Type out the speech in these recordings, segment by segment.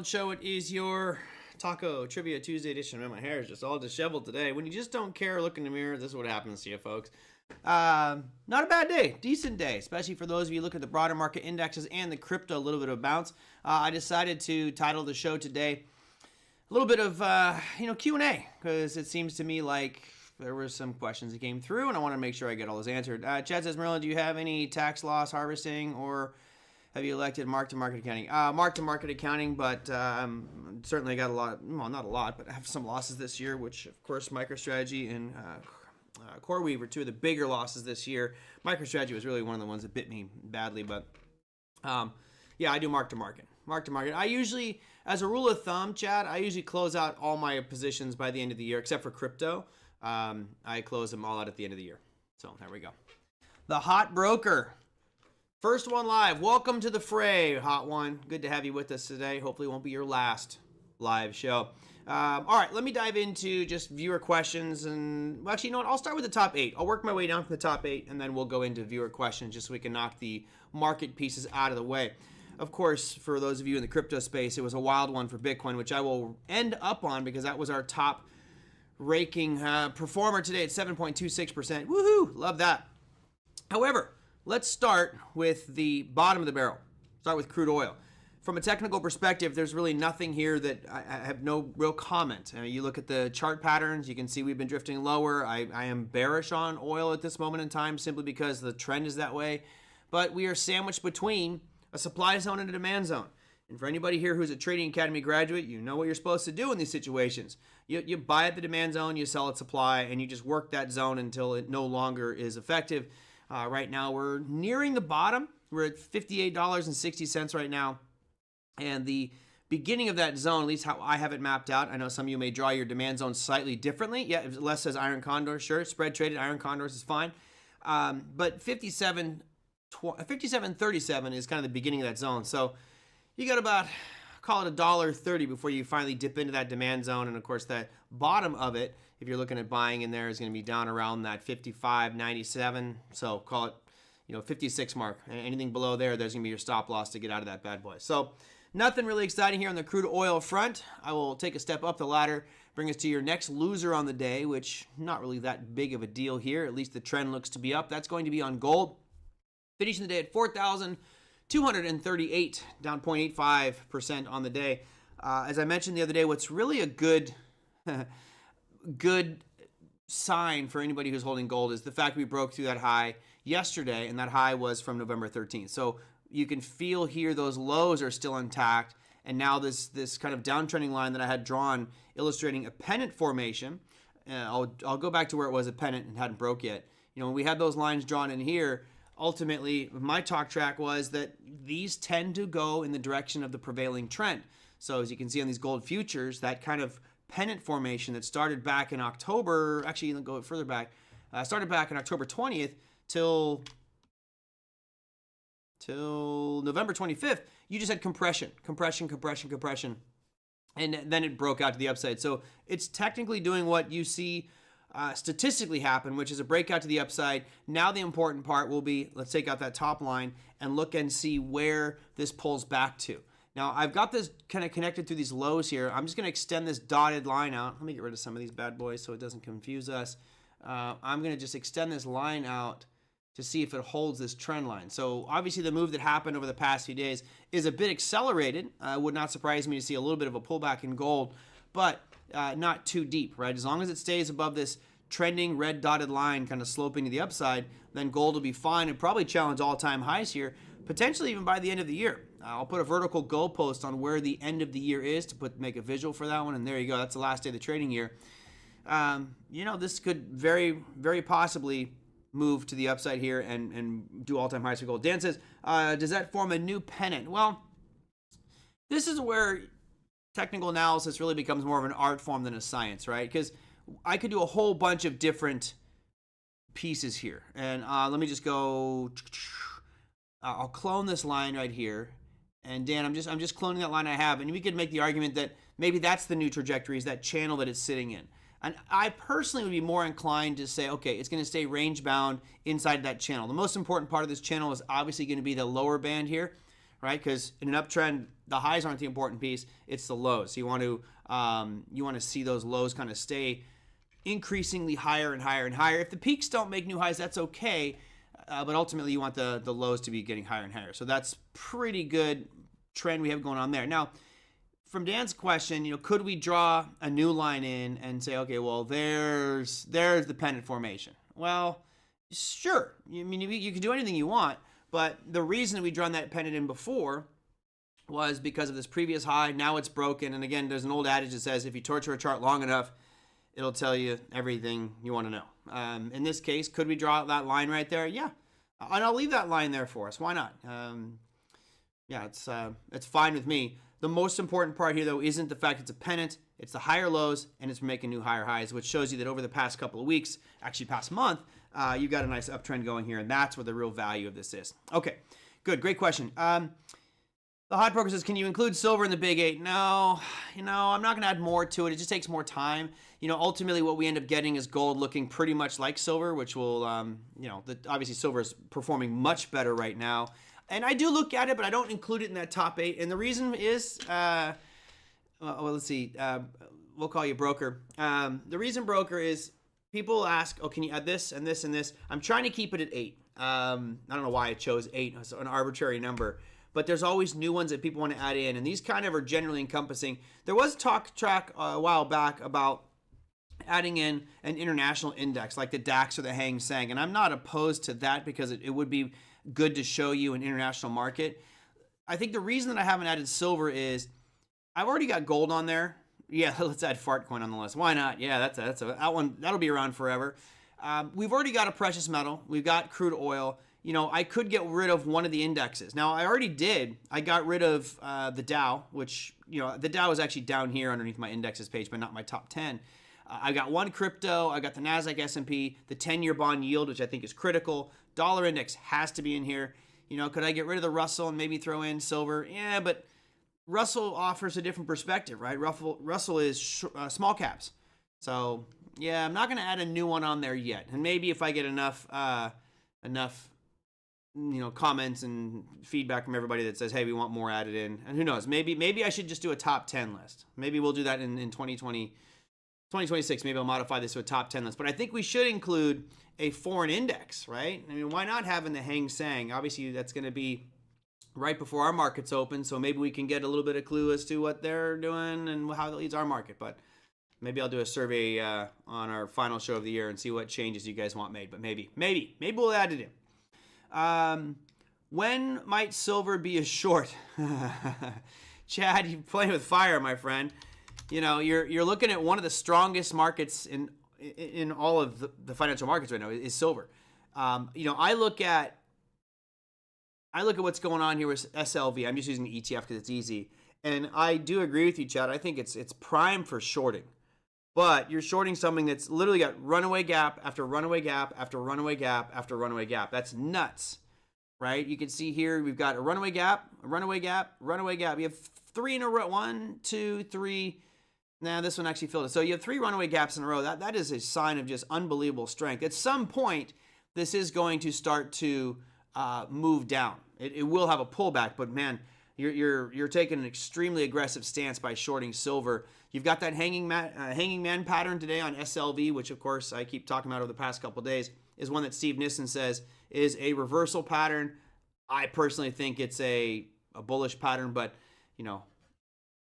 Show. It is your Taco Trivia Tuesday edition. Man, my hair is just all disheveled today. When you just don't care, look in the mirror, this is what happens to you, folks. Not a bad day. Decent day, especially for those of you who look at the broader market indexes and the crypto, a little bit of a bounce. I decided to title the show today a little bit of, Q&A, because it seems to me like there were some questions that came through, and I want to make sure I get all those answered. Chad says, Merlin, do you have any tax loss harvesting, or have you elected mark-to-market accounting? Mark-to-market accounting, but certainly got a lot, well, not a lot, but I have some losses this year, which, of course, MicroStrategy and CoreWeave are two of the bigger losses this year. MicroStrategy was really one of the ones that bit me badly, but yeah, I do mark-to-market. Mark-to-market. I usually, as a rule of thumb, Chad, I usually close out all my positions by the end of the year, except for crypto. I close them all out at the end of the year. So there we go. The Hot Broker. First one live. Welcome to the fray, Hot One. Good to have you with us today. Hopefully it won't be your last live show. All right, let me dive into just viewer questions. And well, actually, you know what? I'll start with the top 8. I'll work my way down from the top 8, and then we'll go into viewer questions just so we can knock the market pieces out of the way. Of course, for those of you in the crypto space, it was a wild one for Bitcoin, which I will end up on because that was our top ranking performer today at 7.26%. Woohoo! Love that. However, let's start with the bottom of the barrel. Start with crude oil. From a technical perspective, there's really nothing here that I have no real comment. You look at the chart patterns, you can see we've been drifting lower. I am bearish on oil at this moment in time simply because the trend is that way. But we are sandwiched between a supply zone and a demand zone. And for anybody here who's a Trading Academy graduate, you know what you're supposed to do in these situations. You buy at the demand zone, you sell at supply, and you just work that zone until it no longer is effective. Right now, we're nearing the bottom. We're at $58.60 right now. And the beginning of that zone, at least how I have it mapped out, I know some of you may draw your demand zone slightly differently. Yeah, if Les says Iron Condor, sure. Spread traded Iron Condors is fine. But 57.37 is kind of the beginning of that zone. So you got about, call it $1.30 before you finally dip into that demand zone. And of course, that bottom of it, if you're looking at buying in there, is going to be down around that 55.97. So call it, 56 mark. Anything below there, there's going to be your stop loss to get out of that bad boy. So nothing really exciting here on the crude oil front. I will take a step up the ladder, bring us to your next loser on the day, which not really that big of a deal here. At least the trend looks to be up. That's going to be on gold. Finishing the day at 4,238, down 0.85% on the day. As I mentioned the other day, what's really a good sign for anybody who's holding gold is the fact we broke through that high yesterday, and that high was from November 13th. So you can feel here those lows are still intact, and now this kind of downtrending line that I had drawn illustrating a pennant formation. I'll go back to where it was a pennant and hadn't broke yet. When we had those lines drawn in here, ultimately my talk track was that these tend to go in the direction of the prevailing trend. So as you can see on these gold futures, that kind of pennant formation that started back in October, actually let's go further back, started back on October 20th till November 25th, you just had compression, and then it broke out to the upside. So it's technically doing what you see statistically happen, which is a breakout to the upside. Now the important part will be, let's take out that top line and look and see where this pulls back to. Now, I've got this kind of connected through these lows here. I'm just going to extend this dotted line out. Let me get rid of some of these bad boys so it doesn't confuse us. I'm going to just extend this line out to see if it holds this trend line. So obviously the move that happened over the past few days is a bit accelerated. Would not surprise me to see a little bit of a pullback in gold, but not too deep, right? As long as it stays above this trending red dotted line kind of sloping to the upside, then gold will be fine and probably challenge all-time highs here, potentially even by the end of the year. I'll put a vertical goalpost on where the end of the year is to make a visual for that one, and there you go. That's the last day of the trading year. This could very, very possibly move to the upside here and do all-time highs for gold. Dan says, does that form a new pennant? Well, this is where technical analysis really becomes more of an art form than a science, right? Because I could do a whole bunch of different pieces here. And let me just go, I'll clone this line right here. And Dan, I'm just cloning that line I have. And we could make the argument that maybe that's the new trajectory, is that channel that it's sitting in. And I personally would be more inclined to say, okay, it's going to stay range bound inside that channel. The most important part of this channel is obviously going to be the lower band here, right? Because in an uptrend, the highs aren't the important piece; it's the lows. So you want to see those lows kind of stay increasingly higher and higher and higher. If the peaks don't make new highs, that's okay, but ultimately you want the lows to be getting higher and higher. So that's pretty good trend we have going on there. Now, from Dan's question, could we draw a new line in and say, okay, well, there's the pennant formation? Well, sure. I mean, you can do anything you want, but the reason we drawn that pennant in before was because of this previous high. Now it's broken, and again, there's an old adage that says if you torture a chart long enough, it'll tell you everything you want to know. In this case, could we draw that line right there? Yeah, and I'll leave that line there for us. Why not? Yeah, it's fine with me. The most important part here, though, isn't the fact it's a pennant. It's the higher lows, and it's making new higher highs, which shows you that over the past couple of weeks, actually past month, you got a nice uptrend going here, and that's where the real value of this is. Okay, good, great question. The hot broker says, can you include silver in the big eight? No, I'm not going to add more to it. It just takes more time. Ultimately what we end up getting is gold looking pretty much like silver, which will, obviously silver is performing much better right now. And I do look at it, but I don't include it in that top 8. And the reason is, let's see, we'll call you broker. The reason broker is people ask, oh, can you add this and this and this? I'm trying to keep it at 8. I don't know why I chose 8, it's an arbitrary number. But there's always new ones that people want to add in. And these kind of are generally encompassing. There was talk track a while back about adding in an international index like the DAX or the Hang Seng. And I'm not opposed to that because it would be good to show you an international market. I think the reason that I haven't added silver is I've already got gold on there. Yeah, let's add Fartcoin on the list. Why not? Yeah, that one, that'll be around forever. We've already got a precious metal. We've got crude oil. I could get rid of one of the indexes. Now, I already did. I got rid of the Dow, which, the Dow is actually down here underneath my indexes page, but not my top 10. I got one crypto. I got the NASDAQ S&P, the 10-year bond yield, which I think is critical. Dollar index has to be in here. Could I get rid of the Russell and maybe throw in silver? Yeah, but Russell offers a different perspective, right? Russell is small caps. So, yeah, I'm not going to add a new one on there yet. And maybe if I get enough comments and feedback from everybody that says, hey, we want more added in. And who knows, maybe I should just do a top 10 list. Maybe we'll do that in 2026. Maybe I'll modify this to a top 10 list. But I think we should include a foreign index, right? I mean, why not having the Hang Seng? Obviously, that's going to be right before our markets open. So maybe we can get a little bit of clue as to what they're doing and how that leads our market. But maybe I'll do a survey on our final show of the year and see what changes you guys want made. But maybe we'll add it in. When might silver be a short? Chad, you're playing with fire, my friend. You're looking at one of the strongest markets in all of the financial markets right now is silver. I look at what's going on here with SLV. I'm just using the ETF because it's easy, and I do agree with you, Chad. I think it's prime for shorting. But you're shorting something that's literally got runaway gap after runaway gap after runaway gap after runaway gap. That's nuts, right? You can see here we've got a runaway gap, a runaway gap, runaway gap. We have 3 in a row. 1, 2, 3. Now this one actually filled it. So you have 3 runaway gaps in a row. That is a sign of just unbelievable strength. At some point, this is going to start to move down. It will have a pullback, but man, you're taking an extremely aggressive stance by shorting silver. You've got that hanging man pattern today on SLV, which of course I keep talking about over the past couple of days, is one that Steve Nissen says is a reversal pattern. I personally think it's a bullish pattern, but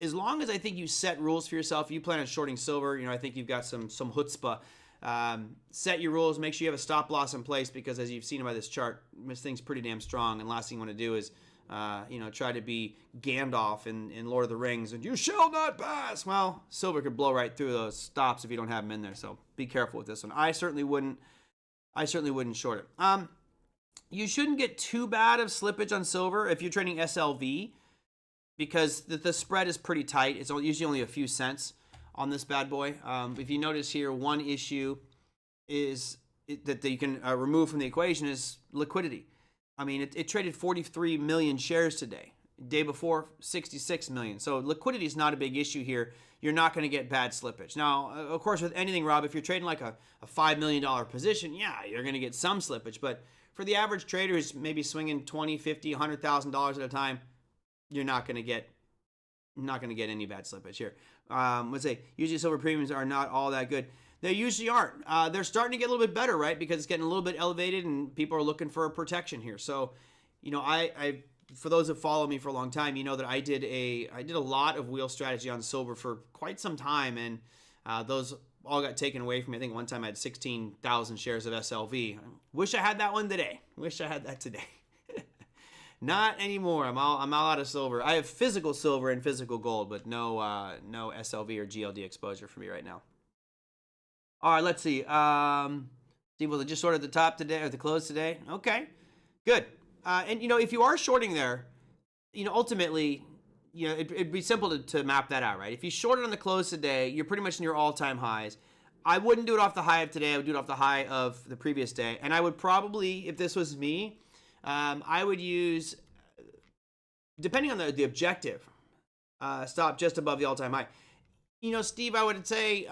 as long as I think you set rules for yourself, you plan on shorting silver, I think you've got some chutzpah. Set your rules, make sure you have a stop loss in place, because as you've seen by this chart, this thing's pretty damn strong, and last thing you want to do is try to be Gandalf in Lord of the Rings, and you shall not pass. Well, silver could blow right through those stops if you don't have them in there, so be careful with this one. I certainly wouldn't short it. You shouldn't get too bad of slippage on silver if you're trading SLV, because the spread is pretty tight. It's usually only a few cents on this bad boy. If you notice here, one issue is that you can remove from the equation is liquidity. I mean, it traded 43 million shares today. Day before, 66 million. So liquidity is not a big issue here. You're not going to get bad slippage. Now, of course, with anything, Rob, if you're trading like a $5 million position, yeah, you're going to get some slippage. But for the average trader who's maybe swinging $20, $50, $100,000 at a time, you're not going to get any bad slippage here. Let's say usually silver premiums are not all that good. They usually aren't. They're starting to get a little bit better, right? Because it's getting a little bit elevated and people are looking for a protection here. So, I for those that follow me for a long time, you know that I did a lot of wheel strategy on silver for quite some time, and those all got taken away from me. I think one time I had 16,000 shares of SLV. Wish I had that one today. Wish I had that today. Not anymore. I'm all out of silver. I have physical silver and physical gold, but no SLV or GLD exposure for me right now. All right, let's see. See, was it just sort of at the top today or the close today? Okay, good. And if you are shorting there, ultimately, it'd be simple to map that out, right? If you short it on the close today, you're pretty much in your all-time highs. I wouldn't do it off the high of today. I would do it off the high of the previous day. And I would probably, if this was me, I would use, depending on the objective, stop just above the all-time high. Steve, I would say,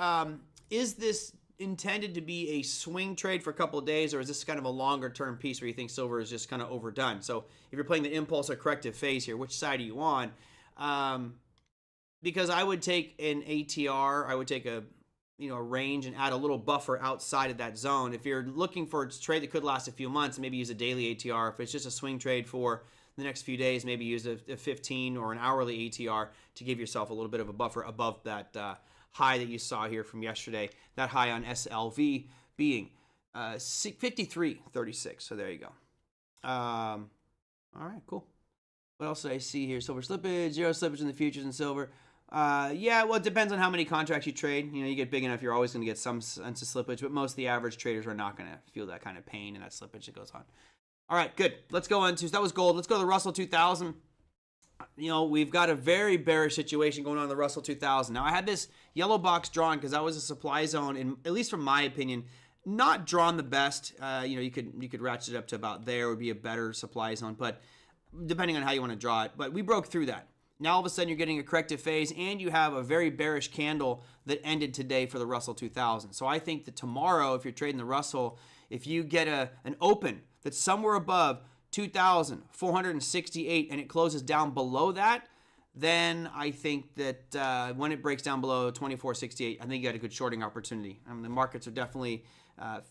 is this intended to be a swing trade for a couple of days, or is this kind of a longer-term piece where you think silver is just kind of overdone? So if you're playing the impulse or corrective phase here, which side are you on? Because I would take an ATR, I would take a range and add a little buffer outside of that zone. If you're looking for a trade that could last a few months, maybe use a daily ATR. If it's just a swing trade for the next few days, maybe use a 15 or an hourly ATR to give yourself a little bit of a buffer above that high that you saw here from yesterday. That high on SLV being 53.36. So there you go. All right, cool. What else did I see here? Silver slippage, zero slippage in the futures in silver. Yeah, well, it depends on how many contracts you trade. You get big enough, you're always going to get some sense of slippage, but most of the average traders are not going to feel that kind of pain and that slippage that goes on. All right, good. Let's go on to, so that was gold. Let's go to the Russell 2000. We've got a very bearish situation going on in the Russell 2000. Now, I had this yellow box drawn because that was a supply zone, and at least from my opinion, not drawn the best. You could ratchet it up to about there would be a better supply zone, but depending on how you want to draw it. But we broke through that. Now, all of a sudden, you're getting a corrective phase, and you have a very bearish candle that ended today for the Russell 2000. So I think that tomorrow, if you're trading the Russell, if you get an open that's somewhere above 2,468 and it closes down below that, then I think that when it breaks down below 2,468, I think you got a good shorting opportunity. The markets are definitely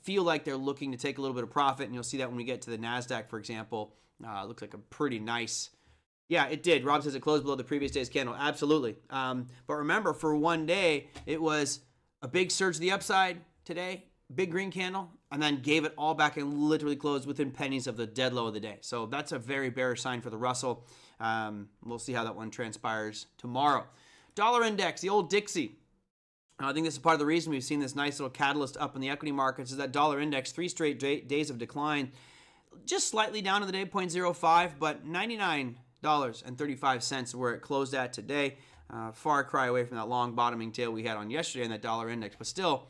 feel like they're looking to take a little bit of profit, and you'll see that when we get to the NASDAQ, for example. Looks like a pretty nice... Yeah, it did. Rob says it closed below the previous day's candle. Absolutely. But remember, for one day, it was a big surge to the upside today, big green candle, and then gave it all back and literally closed within pennies of the dead low of the day. So that's a very bearish sign for the Russell. We'll see how that one transpires tomorrow. Dollar index, the old Dixie. I think this is part of the reason we've seen this nice little catalyst up in the equity markets is that dollar index, 3 straight days of decline, just slightly down to the day, 0.05, but $99.35 where it closed at today. Far cry away from that long bottoming tail we had on yesterday in that dollar index, but still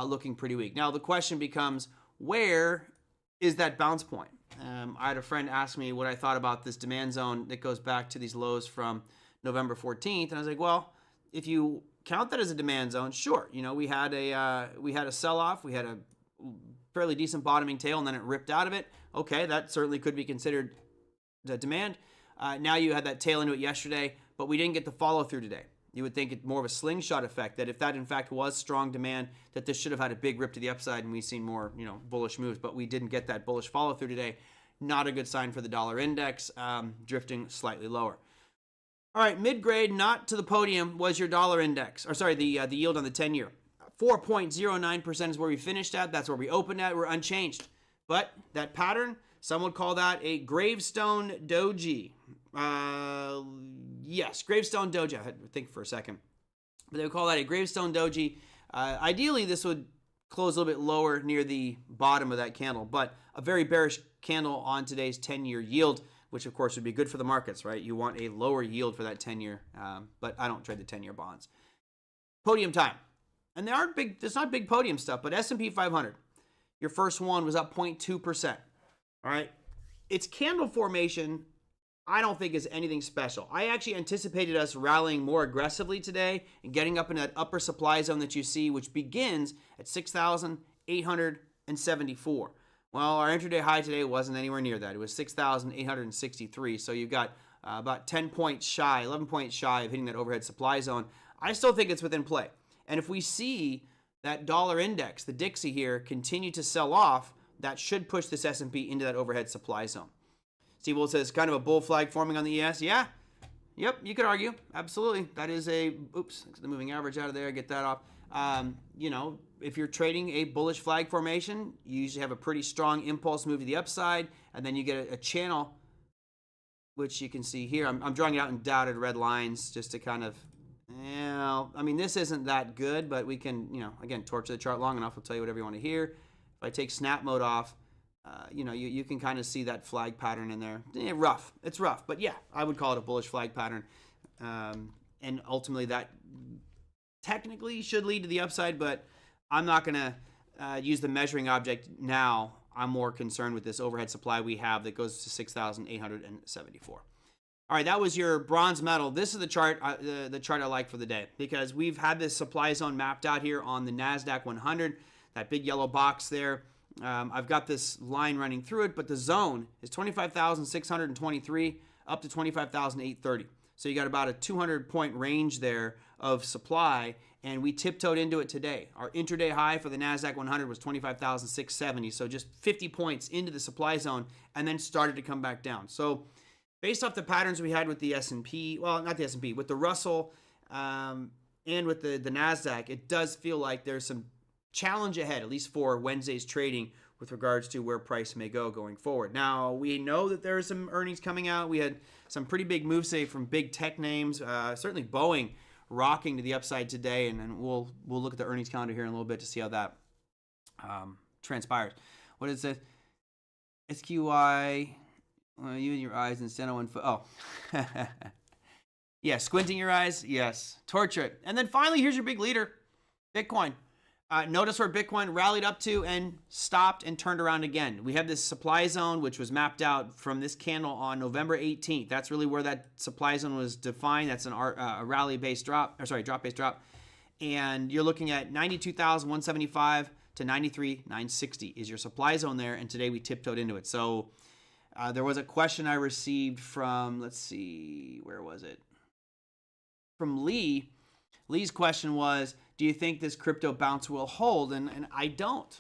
looking pretty weak. Now the question becomes, where is that bounce point? I had a friend ask me what I thought about this demand zone that goes back to these lows from November 14th, and I was like, well, if you count that as a demand zone, sure. We had a sell-off, we had a fairly decent bottoming tail, and then it ripped out of it. Okay, that certainly could be considered the demand. Now you had that tail into it yesterday, but we didn't get the follow through today. You would think it's more of a slingshot effect, that if that in fact was strong demand, that this should have had a big rip to the upside and we've seen more, bullish moves, but we didn't get that bullish follow through today. Not a good sign for the dollar index, drifting slightly lower. All right, mid-grade, not to the podium, was your dollar index, or sorry, the yield on the 10-year. 4.09% is where we finished at. That's where we opened at. We're unchanged. But that pattern, some would call that a gravestone doji. Yes, gravestone doji. I had to think for a second. But they would call that a gravestone doji. Ideally, this would close a little bit lower near the bottom of that candle. But a very bearish candle on today's 10-year yield, which of course would be good for the markets, right? You want a lower yield for that 10-year. But I don't trade the 10-year bonds. Podium time. And they aren't big, it's not big podium stuff, but S&P 500. Your first one was up 0.2%. All right. Its candle formation, I don't think is anything special. I actually anticipated us rallying more aggressively today and getting up in that upper supply zone that you see, which begins at 6,874. Well, our intraday high today wasn't anywhere near that. It was 6,863. So you've got about 10 points shy, 11 points shy of hitting that overhead supply zone. I still think it's within play. And if we see that dollar index, the Dixie here, continue to sell off, that should push this S&P into that overhead supply zone. Steve Wool says, kind of a bull flag forming on the ES. Yeah. Yep, you could argue. Absolutely. That is a, oops, the moving average out of there, get that off. You know, if you're trading a bullish flag formation, you usually have a pretty strong impulse move to the upside, and then you get a channel, which you can see here. I'm drawing it out in dotted red lines just to kind of, I mean, this isn't that good, but we can, you know, again, torture the chart long enough. We'll tell you whatever you want to hear. If I take snap mode off, you know, you can kind of see that flag pattern in there. Rough. It's rough. But yeah, I would call it a bullish flag pattern. And ultimately that technically should lead to the upside, but I'm not going to use the measuring object now. I'm more concerned with this overhead supply we have that goes to 6,874. All right, that was your bronze metal. This is the chart I like for the day, because we've had this supply zone mapped out here on the NASDAQ 100, that big yellow box there. I've got this line running through it, but the zone is 25,623 up to 25,830. So you got about a 200-point range there of supply, and we tiptoed into it today. Our intraday high for the NASDAQ 100 was 25,670, so just 50 points into the supply zone, and then started to come back down. So based off the patterns we had with the S&P, well, not the S&P, with the Russell and with the NASDAQ, it does feel like there's some challenge ahead, at least for Wednesday's trading, with regards to where price may go going forward. Now, we know that there are some earnings coming out. We had some pretty big moves today from big tech names, certainly Boeing rocking to the upside today, and we'll look at the earnings calendar here in a little bit to see how that transpires. What is it? SQY, you and your eyes instead of one foot. Oh. Yeah, squinting your eyes. Yes. Torture it. And then finally, here's your big leader, Bitcoin. Notice where Bitcoin rallied up to and stopped and turned around again. We have this supply zone, which was mapped out from this candle on November 18th. That's really where that supply zone was defined. That's a rally-based drop, drop-based drop. And you're looking at 92,175 to 93,960 is your supply zone there. And today we tiptoed into it. So there was a question I received from, let's see, where was it? From Lee. Lee's question was, do you think this crypto bounce will hold? And I don't.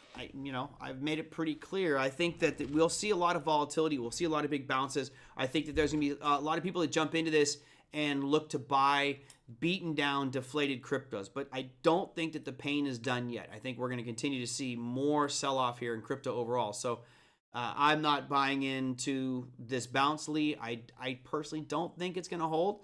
I've made it pretty clear. I think that we'll see a lot of volatility. We'll see a lot of big bounces. I think that there's going to be a lot of people that jump into this and look to buy beaten down, deflated cryptos. But I don't think that the pain is done yet. I think we're going to continue to see more sell-off here in crypto overall. So I'm not buying into this bounce, Lee. I personally don't think it's going to hold.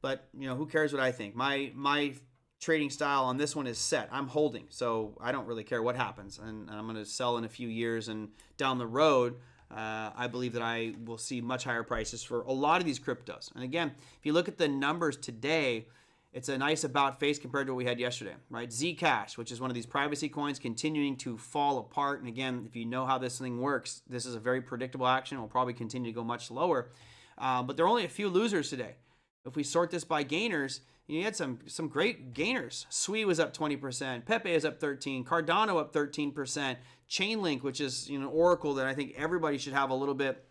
But, who cares what I think? My trading style on this one is set. I'm holding, so I don't really care what happens. And I'm going to sell in a few years, and down the road, I believe that I will see much higher prices for a lot of these cryptos. And again, if you look at the numbers today, it's a nice about face compared to what we had yesterday, right? Zcash, which is one of these privacy coins, continuing to fall apart. And again, if you know how this thing works, this is a very predictable action. It will probably continue to go much lower. But there are only a few losers today. If we sort this by gainers, you had some great gainers. Sui was up 20%. Pepe is up 13%. Cardano up 13%. Chainlink, which is an oracle that I think everybody should have a little bit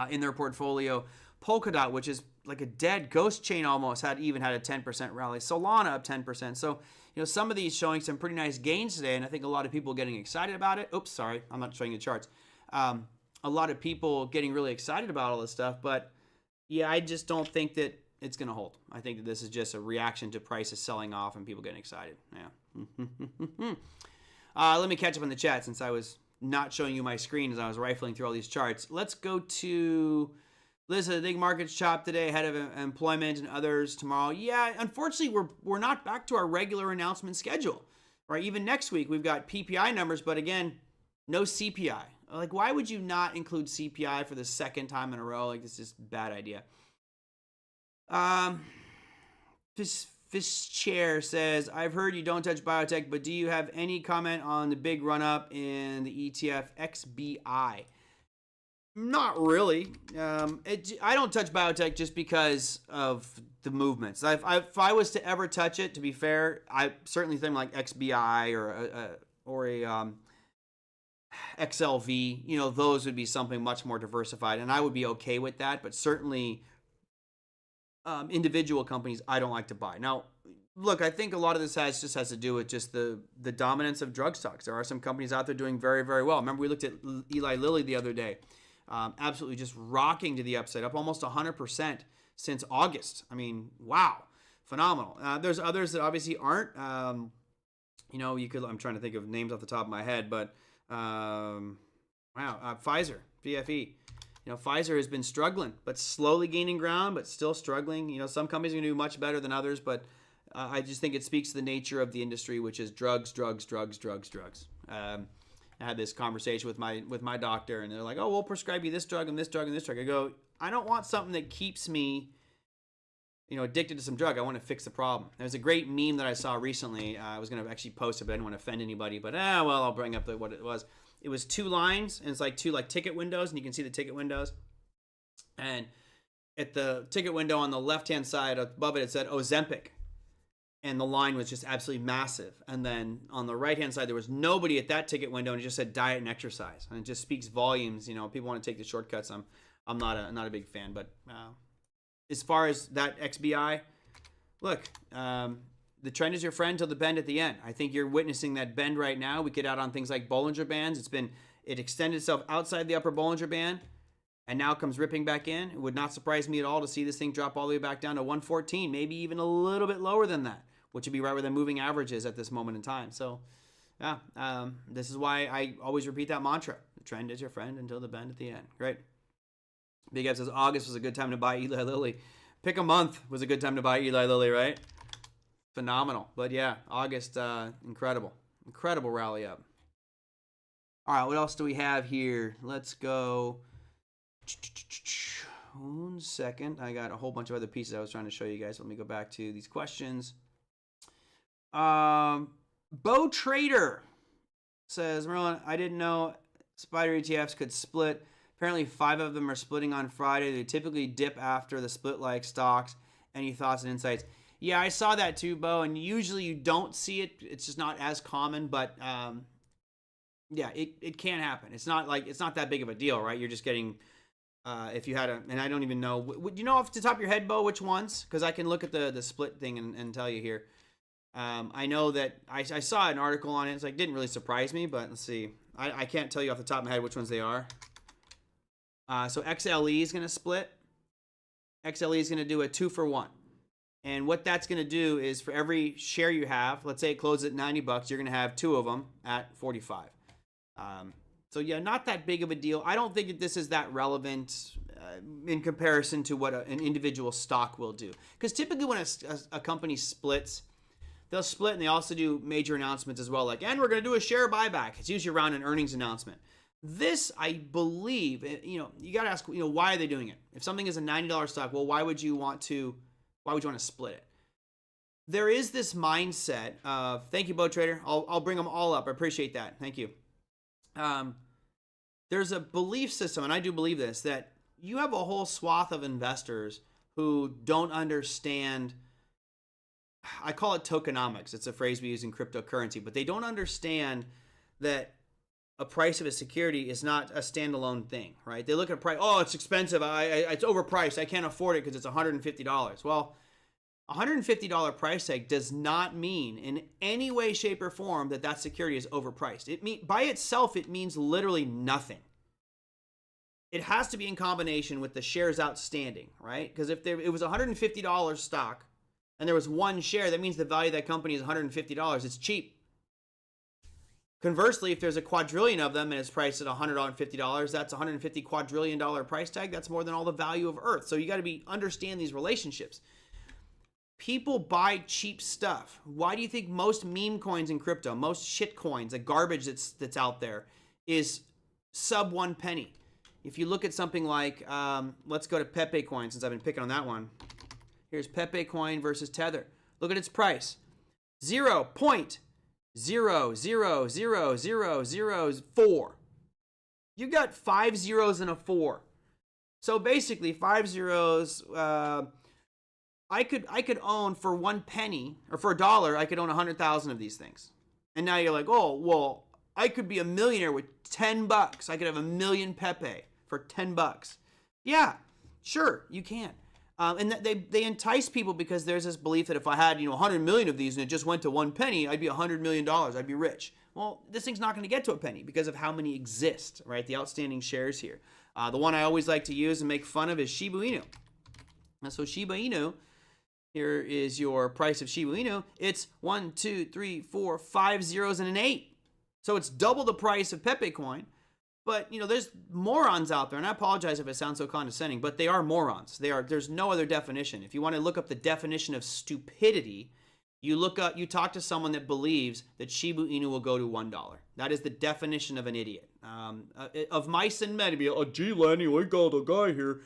in their portfolio. Polkadot, which is like a dead ghost chain almost, had a 10% rally. Solana up 10%. So, some of these showing some pretty nice gains today, and I think a lot of people getting excited about it. Oops, sorry, I'm not showing you the charts. A lot of people getting really excited about all this stuff, but yeah, I just don't think that it's going to hold. I think that this is just a reaction to prices selling off and people getting excited. Yeah. Let me catch up on the chat since I was not showing you my screen as I was rifling through all these charts. Let's go to Liz. The big markets chop today ahead of employment and others tomorrow. Yeah, unfortunately, we're not back to our regular announcement schedule. Right? Even next week, we've got PPI numbers, but again, no CPI. Like, why would you not include CPI for the second time in a row? Like, this is a bad idea. Fish Chair says, I've heard you don't touch biotech, but do you have any comment on the big run-up in the ETF XBI? Not really. I don't touch biotech just because of the movements. If I was to ever touch it, to be fair, I certainly think like XBI or a XLV, those would be something much more diversified, and I would be okay with that. But certainly individual companies I don't like to buy. Now, look, I think a lot of this has to do with just the dominance of drug stocks. There are some companies out there doing very, very well. Remember, we looked at Eli Lilly the other day, absolutely just rocking to the upside, up almost 100% since August. I mean, wow, phenomenal. There's others that obviously aren't. I'm trying to think of names off the top of my head, but Pfizer, PFE. Pfizer has been struggling, but slowly gaining ground, but still struggling. Some companies are going to do much better than others, but I just think it speaks to the nature of the industry, which is drugs, drugs, drugs, drugs, drugs. I had this conversation with my doctor, and they're like, "Oh, we'll prescribe you this drug and this drug and this drug." I go, "I don't want something that keeps me, addicted to some drug. I want to fix the problem." There's a great meme that I saw recently. I was going to actually post it, but I didn't want to offend anybody. But I'll bring up what it was. It was 2 lines, and it's like 2 ticket windows, and you can see the ticket windows. And at the ticket window on the left-hand side above it said Ozempic, and the line was just absolutely massive. And then on the right-hand side, there was nobody at that ticket window, and it just said diet and exercise, and it just speaks volumes. People want to take the shortcuts. I'm not a big fan, but as far as that XBI, look. The trend is your friend till the bend at the end. I think you're witnessing that bend right now. We get out on things like Bollinger Bands. It extended itself outside the upper Bollinger Band and now comes ripping back in. It would not surprise me at all to see this thing drop all the way back down to 114, maybe even a little bit lower than that, which would be right where the moving average is at this moment in time. So, this is why I always repeat that mantra. The trend is your friend until the bend at the end. Great. Big F says August was a good time to buy Eli Lilly. Pick a month was a good time to buy Eli Lilly, right? Phenomenal. But yeah, August, incredible rally up. All right, what else do we have here? Let's go. 1 second. I got a whole bunch of other pieces I was trying to show you guys. Let me go back to these questions. Bo Trader says, Merlin, I didn't know spider ETFs could split. Apparently 5 of them are splitting on Friday. They typically dip after the split like stocks. Any thoughts and insights? Yeah, I saw that too, Bo, and usually you don't see it. It's just not as common, but yeah, it can happen. It's not that big of a deal, right? You're just getting, if you had and I don't even know, would you know off the top of your head, Bo, which ones? Because I can look at the split thing and tell you here. I know that I saw an article on it. It's didn't really surprise me, but let's see. I can't tell you off the top of my head which ones they are. So XLE is going to split. XLE is going to do a 2-for-1. And what that's going to do is for every share you have, let's say it closes at $90, you're going to have 2 of them at 45. So yeah, not that big of a deal. I don't think that this is that relevant in comparison to what an individual stock will do. Because typically when a company splits, they'll split and they also do major announcements as well. And we're going to do a share buyback. It's usually around an earnings announcement. This, I believe, you got to ask, why are they doing it? If something is a $90 stock, well, why would you want to split it? There is this mindset of, thank you, Bo Trader. I'll bring them all up. I appreciate that. Thank you. There's a belief system, and I do believe this, that you have a whole swath of investors who don't understand, I call it tokenomics. It's a phrase we use in cryptocurrency, but they don't understand that a price of a security is not a standalone thing, right? They look at price, oh, it's expensive, it's overpriced, I can't afford it because it's $150. Well, $150 price tag does not mean in any way, shape, or form that security is overpriced. By itself, it means literally nothing. It has to be in combination with the shares outstanding, right? Because if it was $150 stock and there was one share, that means the value of that company is $150. It's cheap. Conversely, if there's a quadrillion of them and it's priced at $150, that's $150 quadrillion price tag. That's more than all the value of Earth. So you got to understand these relationships. People buy cheap stuff. Why do you think most meme coins in crypto, most shit coins, the garbage that's out there, is sub 1 penny? If you look at something like, let's go to Pepe coin since I've been picking on that one. Here's Pepe coin versus Tether. Look at its price. 0.0000004. You got 5 zeros and a 4. So basically 5 zeros, I could own for 1 penny or for $1, I could own 100,000 of these things. And now you're like, oh, well, I could be a millionaire with $10. I could have 1 million Pepe for $10. Yeah, sure, you can. And they entice people because there's this belief that if I had 100 million of these and it just went to 1 penny, I'd be $100 million. I'd be rich. Well, this thing's not going to get to a penny because of how many exist, right? The outstanding shares here. The one I always like to use and make fun of is Shiba Inu. And so Shiba Inu, here is your price of Shiba Inu. It's 1, 2, 3, 4, 5 zeros and an 8. So it's double the price of Pepe coin. But, there's morons out there, and I apologize if it sounds so condescending, but they are morons. There's no other definition. If you want to look up the definition of stupidity, you talk to someone that believes that Shiba Inu will go to $1. That is the definition of an idiot. Of mice and men, to be, gee, Lenny, we got a guy here.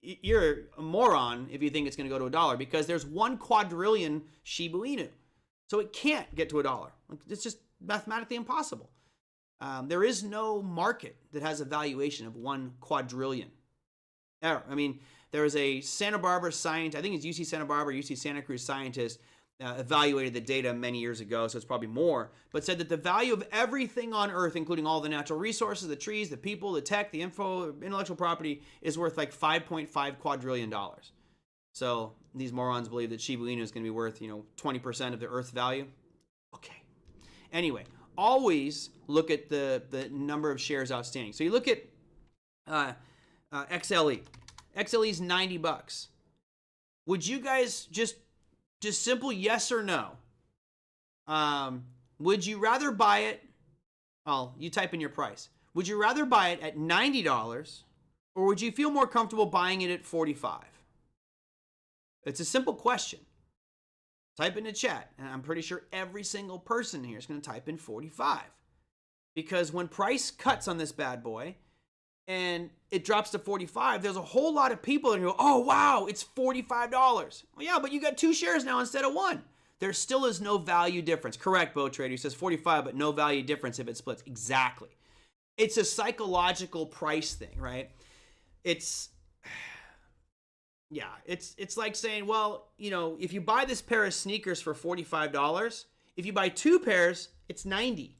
You're a moron if you think it's going to go to $1 because there's 1 quadrillion Shiba Inu. So it can't get to $1. It's just mathematically impossible. There is no market that has a valuation of 1 quadrillion. I mean, there is a Santa Barbara scientist, I think it's UC Santa Barbara, UC Santa Cruz scientist, evaluated the data many years ago, so it's probably more, but said that the value of everything on Earth, including all the natural resources, the trees, the people, the tech, the info, intellectual property, is worth like $5.5 quadrillion. So these morons believe that Shiba Inu is going to be worth, 20% of the Earth's value. Okay. Anyway, always look at the number of shares outstanding. So you look at XLE. XLE is $90. Would you guys just simple yes or no? Would you rather buy it? Well, you type in your price. Would you rather buy it at $90 or would you feel more comfortable buying it at $45? It's a simple question. Type in the chat, and I'm pretty sure every single person here is going to type in 45. Because when price cuts on this bad boy and it drops to 45, there's a whole lot of people that go, oh, wow, it's $45. Well, yeah, but you got 2 shares now instead of 1. There still is no value difference. Correct, Bo Trader. He says 45, but no value difference if it splits. Exactly. It's a psychological price thing, right? It's like saying, well, if you buy this pair of sneakers for $45, if you buy 2 pairs, it's $90.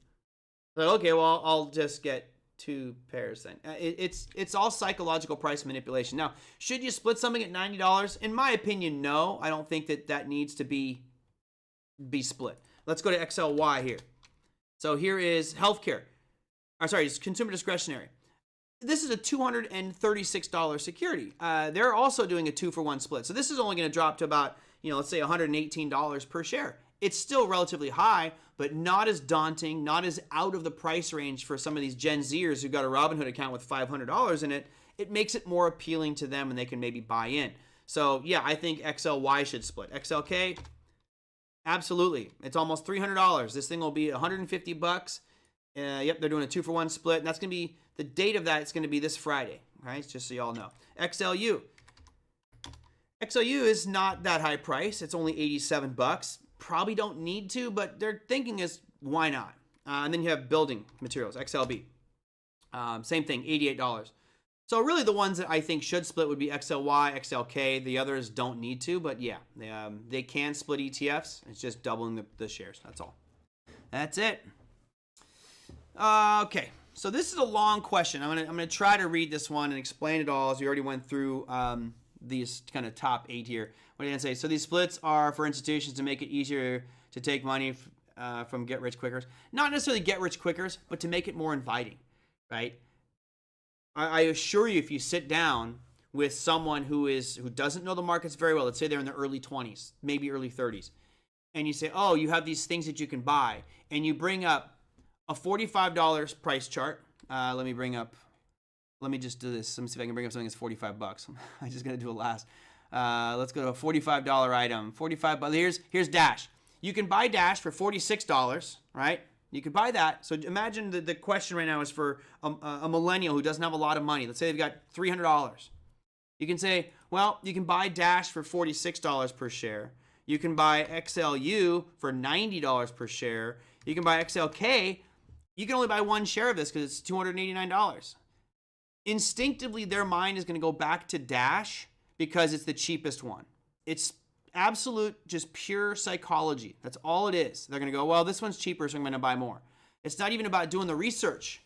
Like, okay, well, I'll just get 2 pairs then. It's all psychological price manipulation. Now, should you split something at $90? In my opinion, no. I don't think that needs to be split. Let's go to XLY here. So here is healthcare. It's consumer discretionary. This is a $236 security. They're also doing a 2-for-1 split. So this is only going to drop to about, let's say $118 per share. It's still relatively high, but not as daunting, not as out of the price range for some of these Gen Zers who got a Robinhood account with $500 in it. It makes it more appealing to them and they can maybe buy in. So yeah, I think XLY should split. XLK, absolutely. It's almost $300. This thing will be $150. Yep, they're doing a 2-for-1 split. And that's going to be, the date of that is going to be this Friday, right? Just so y'all know. XLU. XLU is not that high price. It's only $87. Probably don't need to, but their thinking is, why not? And then you have building materials, XLB. Same thing, $88. So really the ones that I think should split would be XLY, XLK. The others don't need to, but yeah, they can split ETFs. It's just doubling the shares. That's all. That's it. Okay, so this is a long question. I'm gonna try to read this one and explain it all, as we already went through these kind of top 8 here. What are you gonna say? So these splits are for institutions to make it easier to take money from get-rich-quickers. Not necessarily get-rich-quickers, but to make it more inviting, right? I assure you, if you sit down with someone who doesn't know the markets very well, let's say they're in their early 20s, maybe early 30s, and you say, oh, you have these things that you can buy, and you bring up a $45 price chart. Let me just do this. Let me see if I can bring up something that's $45. I'm just gonna do it last. Let's go to a $45 item. $45. Here's Dash. You can buy Dash for $46, right? You could buy that. So imagine the question right now is for a millennial who doesn't have a lot of money. Let's say they've got $300. You can say, well, you can buy Dash for $46 per share. You can buy XLU for $90 per share. You can buy XLK. You can only buy 1 share of this because it's $289. Instinctively, their mind is going to go back to Dash because it's the cheapest one. It's absolute, just pure psychology. That's all it is. They're going to go, well, this one's cheaper, so I'm going to buy more. It's not even about doing the research.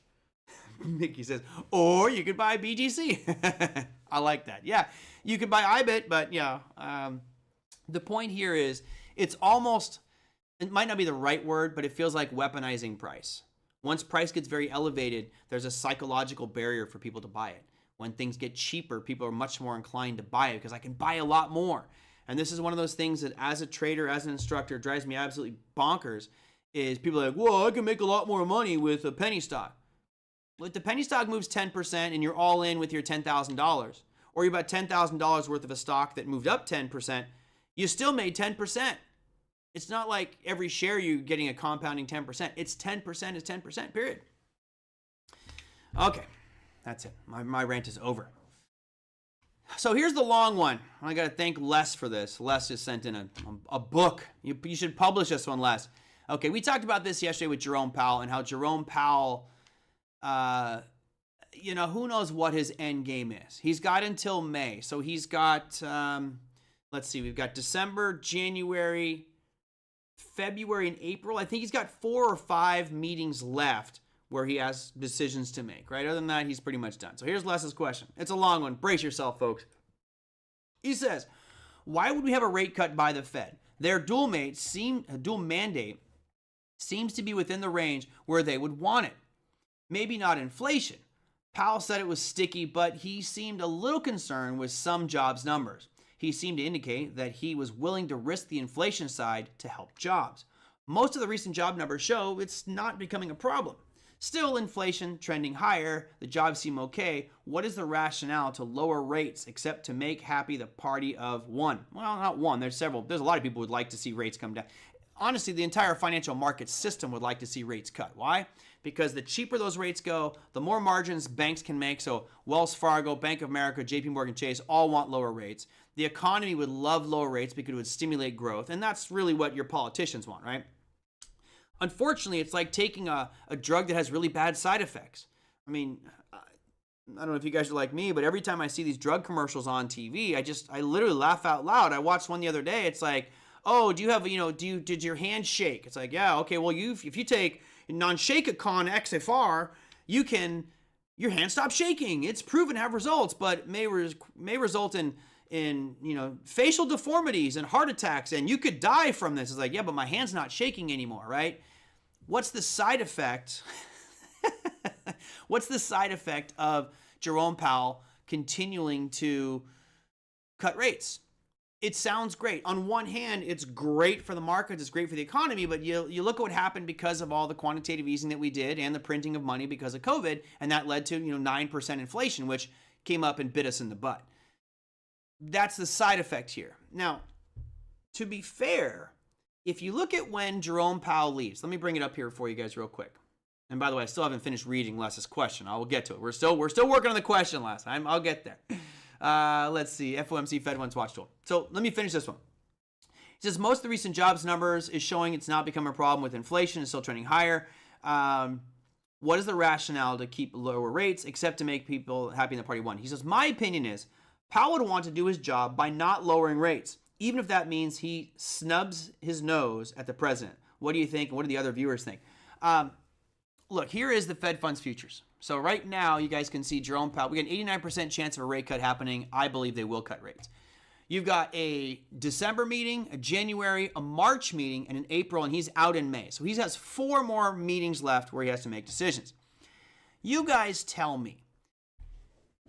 Mickey says, or you could buy BTC. I like that. Yeah, you could buy IBIT, but yeah. The point here is it's almost, it might not be the right word, but it feels like weaponizing price. Once price gets very elevated, there's a psychological barrier for people to buy it. When things get cheaper, people are much more inclined to buy it because I can buy a lot more. And this is one of those things that as a trader, as an instructor, drives me absolutely bonkers is people are like, well, I can make a lot more money with a penny stock. Well, if the penny stock moves 10% and you're all in with your $10,000, or you bought $10,000 worth of a stock that moved up 10%, you still made 10%. It's not like every share you're getting a compounding 10%. It's 10% is 10%, period. Okay, that's it. My rant is over. So here's the long one. I got to thank Les for this. Les just sent in a book. You should publish this one, Les. Okay, we talked about this yesterday with Jerome Powell and how Jerome Powell, who knows what his end game is. He's got until May. So he's got, let's see, we've got December, January, February, and April. I think he's got 4 or 5 meetings left where he has decisions to make, right? Other than that, he's pretty much done. So here's Les's question. It's a long one. Brace yourself, folks. He says, why would we have a rate cut by the Fed? Their dual mandate seems to be within the range where they would want it. Maybe not inflation. Powell said it was sticky, but he seemed a little concerned with some jobs numbers. He seemed to indicate that he was willing to risk the inflation side to help jobs. Most of the recent job numbers show it's not becoming a problem. Still, inflation trending higher, the jobs seem okay. What is the rationale to lower rates except to make happy the party of one? Well, not one. There's a lot of people who would like to see rates come down. Honestly, the entire financial market system would like to see rates cut. Why? Because the cheaper those rates go, the more margins banks can make. So Wells Fargo, Bank of America, JP Morgan Chase all want lower rates. The economy would love lower rates because it would stimulate growth. And that's really what your politicians want, right? Unfortunately, it's like taking a drug that has really bad side effects. I mean, I don't know if you guys are like me, but every time I see these drug commercials on TV, I literally laugh out loud. I watched one the other day. It's like, oh, did your hand shake? It's like, yeah, okay, well, if you take non-Shake-A-Con XFR, your hand stops shaking. It's proven to have results, but may result in facial deformities and heart attacks, and you could die from this. It's like, yeah, but my hand's not shaking anymore, right? What's the side effect? What's the side effect of Jerome Powell continuing to cut rates? It sounds great. On one hand, it's great for the markets, it's great for the economy, but you look at what happened because of all the quantitative easing that we did and the printing of money because of COVID, and that led to 9% inflation, which came up and bit us in the butt. That's the side effect here. Now, to be fair, if you look at when Jerome Powell leaves, let me bring it up here for you guys real quick. And by the way, I still haven't finished reading Les's question. I will get to it. We're still working on the question, Les. I'll get there. Let's see. FOMC Fed Funds Watch Tool. So let me finish this one. It says most of the recent jobs numbers is showing it's not becoming a problem with inflation. It's still trending higher. What is the rationale to keep lower rates except to make people happy in the party one? He says, my opinion is Powell would want to do his job by not lowering rates, even if that means he snubs his nose at the president. What do you think? And what do the other viewers think? Look, here is the Fed Funds futures. So right now, you guys can see Jerome Powell. We got an 89% chance of a rate cut happening. I believe they will cut rates. You've got a December meeting, a January, a March meeting, and an April, and he's out in May. So he has 4 more meetings left where he has to make decisions. You guys tell me,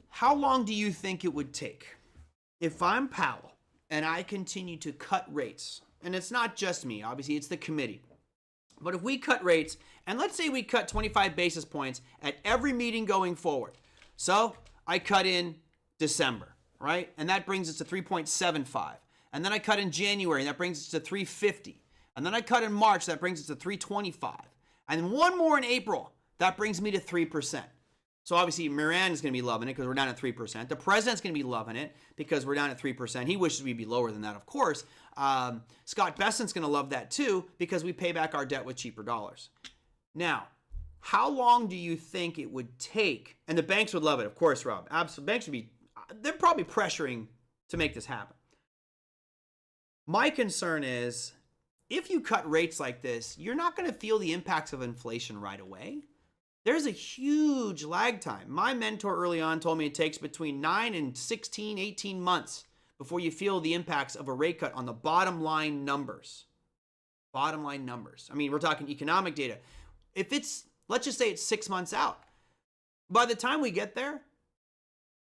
how long do you think it would take if I'm Powell and I continue to cut rates? And it's not just me, obviously, it's the committee. But if we cut rates, and let's say we cut 25 basis points at every meeting going forward. So I cut in December, right? And that brings us to 3.75. And then I cut in January, and that brings us to 350. And then I cut in March, that brings us to 325. And then one more in April, that brings me to 3%. So obviously, Moran is going to be loving it because we're down at 3%. The president's going to be loving it because we're down at 3%. He wishes we'd be lower than that, of course. Scott Bessent's going to love that too because we pay back our debt with cheaper dollars. Now, how long do you think it would take? And the banks would love it, of course, Rob. Absolutely, banks would be, they're probably pressuring to make this happen. My concern is if you cut rates like this, you're not going to feel the impacts of inflation right away. there's a huge lag time. My mentor early on told me it takes between 9 and 16, 18 months before you feel the impacts of a rate cut on the bottom line numbers. Bottom line numbers. I mean, we're talking economic data. If it's, let's just say it's 6 months out. By the time we get there,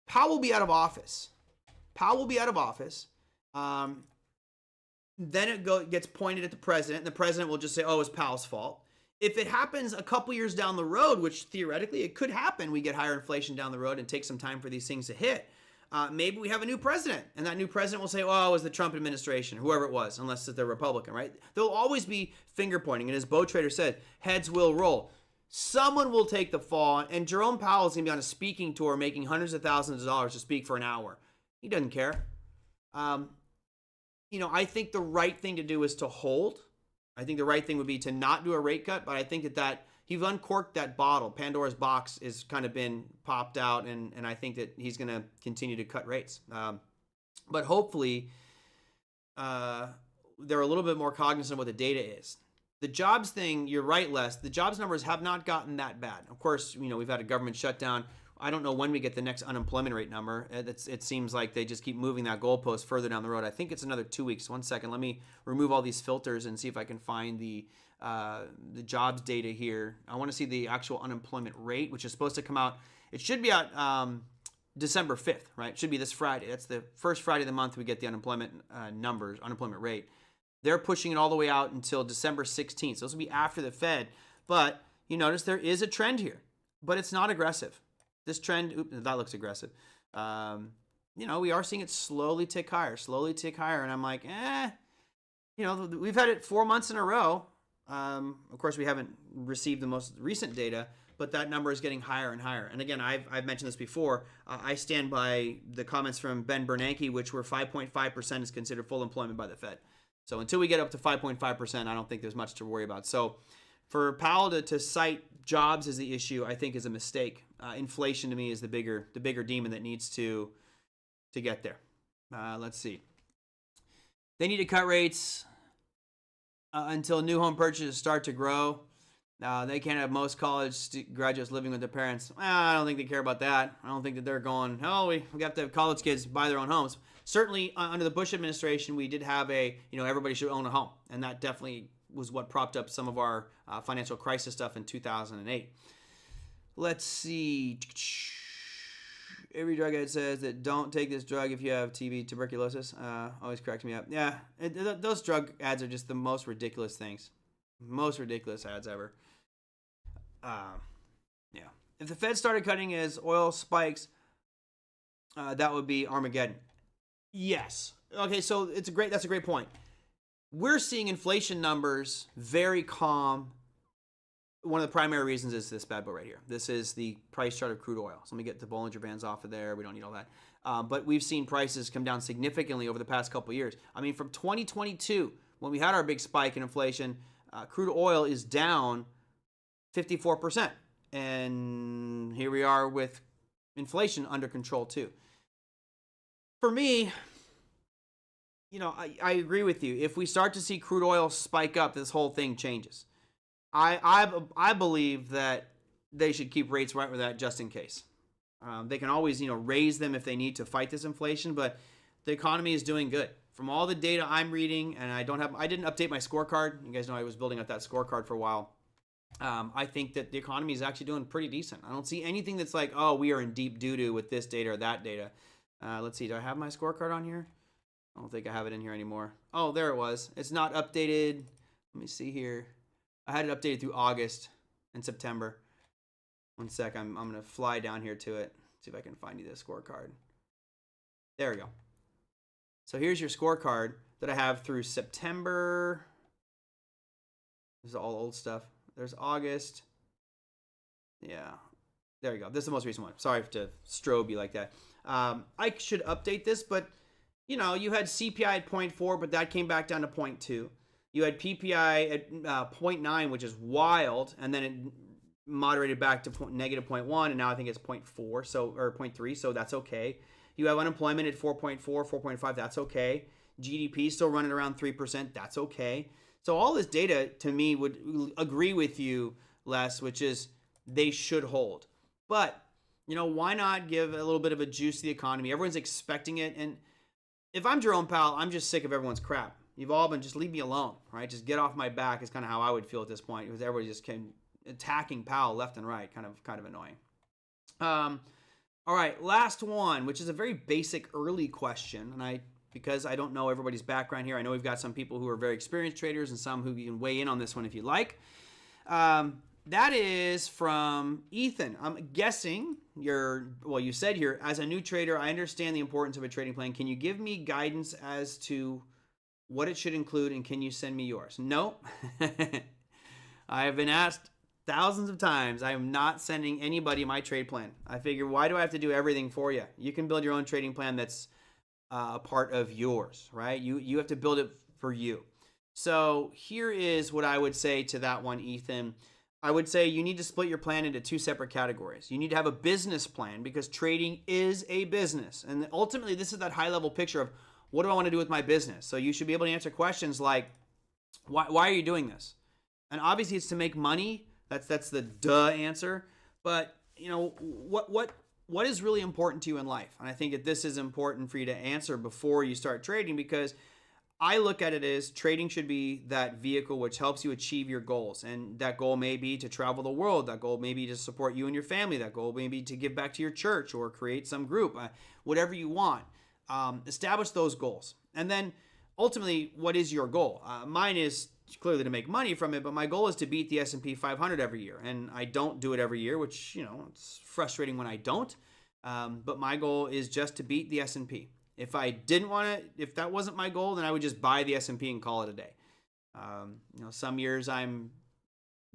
Powell will be out of office. Powell will be out of office. Then it gets pointed at the president, and the president will just say, oh, it's Powell's fault. If it happens a couple years down the road, which theoretically it could happen, we get higher inflation down the road and take some time for these things to hit. Maybe we have a new president, and that new president will say, oh, it was the Trump administration, whoever it was, unless they're Republican, right? There'll always be finger pointing. And as Bo Trader said, heads will roll. Someone will take the fall, and Jerome Powell is going to be on a speaking tour making hundreds of thousands of dollars to speak for an hour. He doesn't care. I think the right thing to do is to hold. I think the right thing would be to not do a rate cut, but I think that he's uncorked that bottle. Pandora's box has kind of been popped out, and I think that he's going to continue to cut rates. But hopefully, they're a little bit more cognizant of what the data is. The jobs thing, you're right, Les. The jobs numbers have not gotten that bad. Of course, we've had a government shutdown. I don't know when we get the next unemployment rate number. It seems like they just keep moving that goalpost further down the road. I think it's another 2 weeks. 1 second. Let me remove all these filters and see if I can find the jobs data here. I want to see the actual unemployment rate, which is supposed to come out. It should be out December 5th, right? It should be this Friday. That's the first Friday of the month we get the unemployment numbers, unemployment rate. They're pushing it all the way out until December 16th. So this will be after the Fed. But you notice there is a trend here, but it's not aggressive. This trend, that looks aggressive. We are seeing it slowly tick higher. And I'm like, we've had it 4 months in a row. Of course, we haven't received the most recent data, but that number is getting higher and higher. And again, I've mentioned this before. I stand by the comments from Ben Bernanke, which were 5.5% is considered full employment by the Fed. So until we get up to 5.5%, I don't think there's much to worry about. So for Powell to cite jobs as the issue, I think is a mistake. Inflation to me is the bigger demon that needs to get there. Let's see. They need to cut rates until new home purchases start to grow. They can't have most college graduates living with their parents. I don't think they care about that. I don't think that they're going, we have to have college kids buy their own homes. Certainly under the Bush administration, we did have everybody should own a home. And that definitely was what propped up some of our financial crisis stuff in 2008. Let's see. Every drug ad says that don't take this drug if you have TB, tuberculosis. Always cracks me up. Yeah, those drug ads are just the most ridiculous things. Most ridiculous ads ever. Yeah. If the Fed started cutting as oil spikes, that would be Armageddon. Yes. Okay, so that's a great point. We're seeing inflation numbers very calm. One of the primary reasons is this bad boy right here. This is the price chart of crude oil. So let me get the Bollinger Bands off of there. We don't need all that. But we've seen prices come down significantly over the past couple of years. I mean, from 2022, when we had our big spike in inflation, crude oil is down 54%. And here we are with inflation under control too. For me, I agree with you. If we start to see crude oil spike up, this whole thing changes. I believe that they should keep rates right where that just in case. They can always raise them if they need to fight this inflation, but the economy is doing good. From all the data I'm reading, and I didn't update my scorecard. You guys know I was building up that scorecard for a while. I think that the economy is actually doing pretty decent. I don't see anything that's like, oh, we are in deep doo-doo with this data or that data. Let's see, do I have my scorecard on here? I don't think I have it in here anymore. Oh, there it was. It's not updated. Let me see here. I had it updated through August and September. 1 sec. I'm going to fly down here to it. See if I can find you the scorecard. There we go. So here's your scorecard that I have through September. This is all old stuff. There's August. Yeah. There you go. This is the most recent one. Sorry to strobe you like that. I should update this, but you had CPI at 0.4, but that came back down to 0.2. You had PPI at 0.9, which is wild, and then it moderated back to negative 0.1, and now I think it's 0.4, or 0.3, so that's okay. You have unemployment at 4.4, 4.5, that's okay. GDP still running around 3%, that's okay. So all this data, to me, would agree with you, Les, which is they should hold. But, why not give a little bit of a juice to the economy? Everyone's expecting it. And if I'm Jerome Powell, I'm just sick of everyone's crap. You've all been, just leave me alone, right? Just get off my back is kind of how I would feel at this point, because everybody just came attacking Powell left and right, kind of annoying. All right, last one, which is a very basic early question, and because I don't know everybody's background here, I know we've got some people who are very experienced traders and some who can weigh in on this one if you like. That is from Ethan. I'm guessing you said here, as a new trader, I understand the importance of a trading plan. Can you give me guidance as to what it should include, and can you send me yours? No. I have been asked thousands of times. I am not sending anybody my trade plan. I figure, why do I have to do everything for you? You can build your own trading plan that's a part of yours, right? You have to build it for you. So here is what I would say to that one, Ethan. I would say you need to split your plan into two separate categories. You need to have a business plan, because trading is a business. And ultimately, this is that high-level picture of, what do I want to do with my business? So you should be able to answer questions like, why are you doing this? And obviously, it's to make money. That's the duh answer. But, what is really important to you in life? And I think that this is important for you to answer before you start trading, because I look at it as trading should be that vehicle which helps you achieve your goals. And that goal may be to travel the world. That goal may be to support you and your family. That goal may be to give back to your church or create some group, whatever you want. Establish those goals. And then ultimately, what is your goal? Mine is clearly to make money from it, but my goal is to beat the S&P 500 every year. And I don't do it every year, which, it's frustrating when I don't. But my goal is just to beat the S&P. If I didn't want to, if that wasn't my goal, then I would just buy the S&P and call it a day. Some years I'm